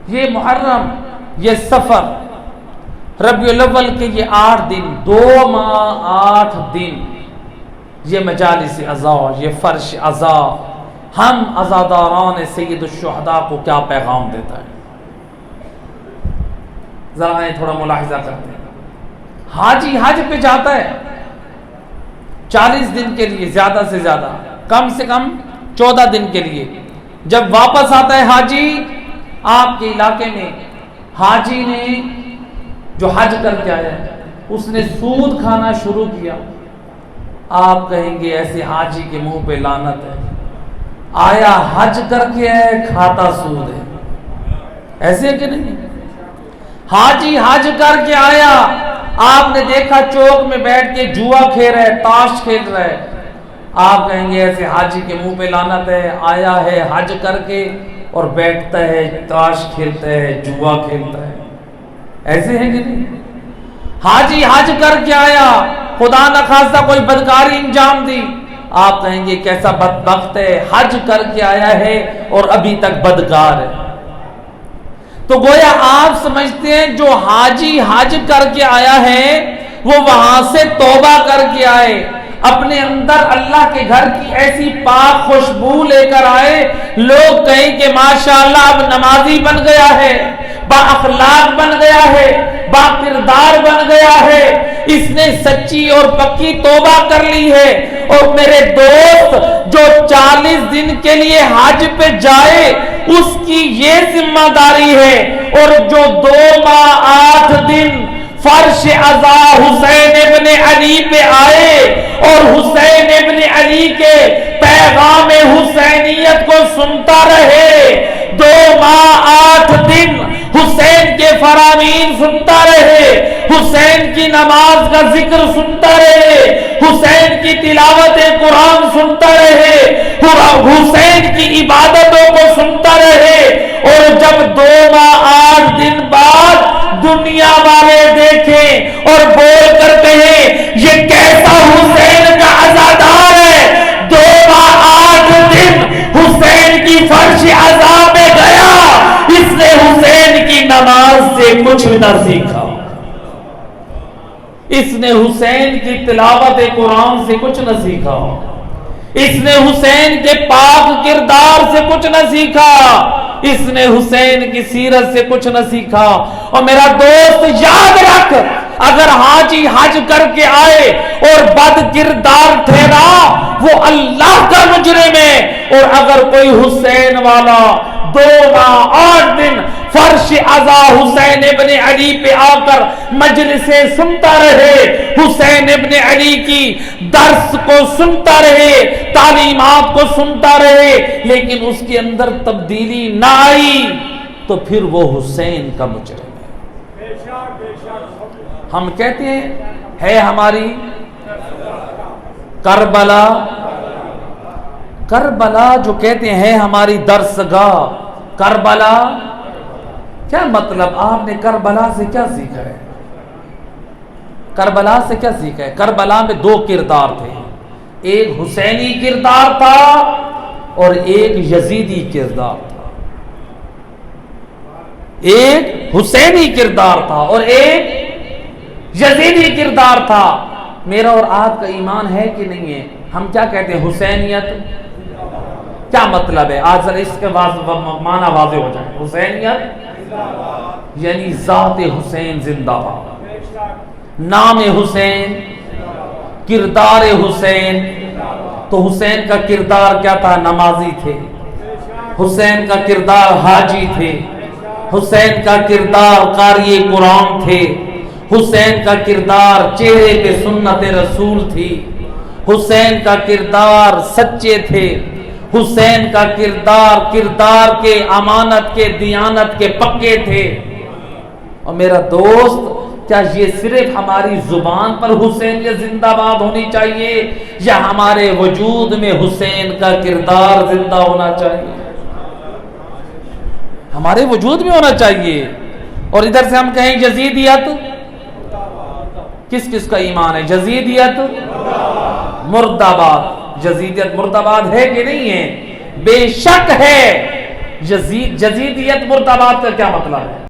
یہ محرم، یہ سفر، ربیع الاول کے یہ 8 دن، 2 ماہ 8 دن، یہ مجالس عزا، یہ فرش عزا، ہم عزاداران سید الشہداء کو کیا پیغام دیتا ہے؟ ذرا تھوڑا ملاحظہ کرتے ہیں۔ حاجی حج پہ جاتا ہے 40 دن کے لیے، زیادہ سے زیادہ، کم سے کم 14 دن کے لیے۔ جب واپس آتا ہے حاجی، آپ کے علاقے میں حاجی نے جو حج کر کے آیا ہے اس نے سود کھانا شروع کیا، آپ کہیں گے ایسے حاجی کے منہ پہ لعنت ہے، آیا حج کر کے ہے، کھاتا سود ہے۔ ایسے ہے کہ نہیں؟ حاجی حج کر کے آیا، آپ نے دیکھا چوک میں بیٹھ کے جوا کھیل رہا ہے، تاش کھیل رہا ہے، آپ کہیں گے ایسے حاجی کے منہ پہ لعنت ہے، آیا ہے حج کر کے اور بیٹھتا ہے، تاش کھیلتا ہے، جوا کھیلتا ہے۔ ایسے ہے کہ نہیں؟ حاجی حج کر کے آیا، خدا نخواستہ کوئی بدکاری انجام دی، آپ کہیں گے کیسا بدبخت ہے، حج کر کے آیا ہے اور ابھی تک بدکار ہے۔ تو گویا آپ سمجھتے ہیں جو حاجی حج کر کے آیا ہے وہ وہاں سے توبہ کر کے آئے، اپنے اندر اللہ کے گھر کی ایسی پاک خوشبو لے کر آئے، لوگ کہیں کہ ماشاءاللہ اب نمازی بن گیا ہے، با اخلاق بن گیا ہے، با کردار بن گیا ہے، اس نے سچی اور پکی توبہ کر لی ہے۔ اور میرے دوست جو 40 دن کے لیے حج پہ جائے اس کی یہ ذمہ داری ہے، اور جو 2 ماہ 8 دن فرش عزا حسین ابن علی پہ آئے اور حسین ابن علی کے پیغام حسینیت کو سنتا رہے، 2 ماہ 8 دن حسین کے فرامین سنتا رہے، حسین کی نماز کا ذکر سنتا رہے، حسین کی تلاوت قرآن سنتا رہے، حسین کی عبادتوں کو سنتا رہے، اور جب 2 ماہ 8 دن بعد دنیا والے دیکھیں اور بول کر کہیں یہ کیسا حسین کا عزادار ہے، 2 ماہ 8 دن حسین کی فرش عزا میں گیا، اس نے حسین کی نماز سے کچھ نہ سیکھا، اس نے حسین کی تلاوت قرآن سے کچھ نہ سیکھا، اس نے حسین کے پاک کردار سے کچھ نہ سیکھا، اس نے حسین کی سیرت سے کچھ نہ سیکھا۔ اور میرا دوست یاد رکھ، اگر حاجی حج کر کے آئے اور بد کردار ٹھہرا وہ اللہ کا مجرم ہے، اور اگر کوئی حسین والا 2 ماہ 8 دن فرش عزا حسین ابن علی پہ آ کر مجلسیں سنتا رہے، حسین ابن علی کی درس کو سنتا رہے، تعلیمات کو سنتا رہے، لیکن اس کے اندر تبدیلی نہ آئی، تو پھر وہ حسین کا مجرم ہے۔ ہم کہتے ہیں ہے ہماری کربلا، کربلا جو کہتے ہیں ہماری درسگاہ، کربلا کیا مطلب؟ آپ نے کربلا سے کیا سیکھا ہے؟ کربلا سے کیا سیکھا ہے؟ کربلا میں 2 کردار تھے، ایک حسینی کردار تھا اور ایک یزیدی کردار تھا، ایک حسینی کردار تھا اور ایک یزیدی کردار تھا۔ میرا اور آپ کا ایمان ہے کہ نہیں ہے؟ ہم کیا کہتے ہیں؟ حسینیت کیا مطلب ہے؟ آج ذرا اس کے معنی واضح ہو جائے۔ حسینیت یعنی ذات حسین زندہ باد، نام حسین، کردار حسین۔ تو حسین کا کردار کیا تھا؟ نمازی تھے، حسین کا کردار حاجی تھے، حسین کا کردار قاری قرآن تھے، حسین کا کردار چہرے پہ سنت رسول تھی، حسین کا کردار سچے تھے، حسین کا کردار کے امانت کے دیانت کے پکے تھے۔ اور میرا دوست کیا یہ صرف ہماری زبان پر حسین یا زندہ باد ہونی چاہیے یا ہمارے وجود میں حسین کا کردار زندہ ہونا چاہیے؟ ہمارے وجود میں ہونا چاہیے۔ اور ادھر سے ہم کہیں یزیدیت، کس کس کا ایمان ہے؟ یزیدیت مرد آباد، یزیدیت مرد آباد ہے کہ نہیں ہے؟ بے شک ہے، جزیدیت مرتبات کا کیا مطلب ہے؟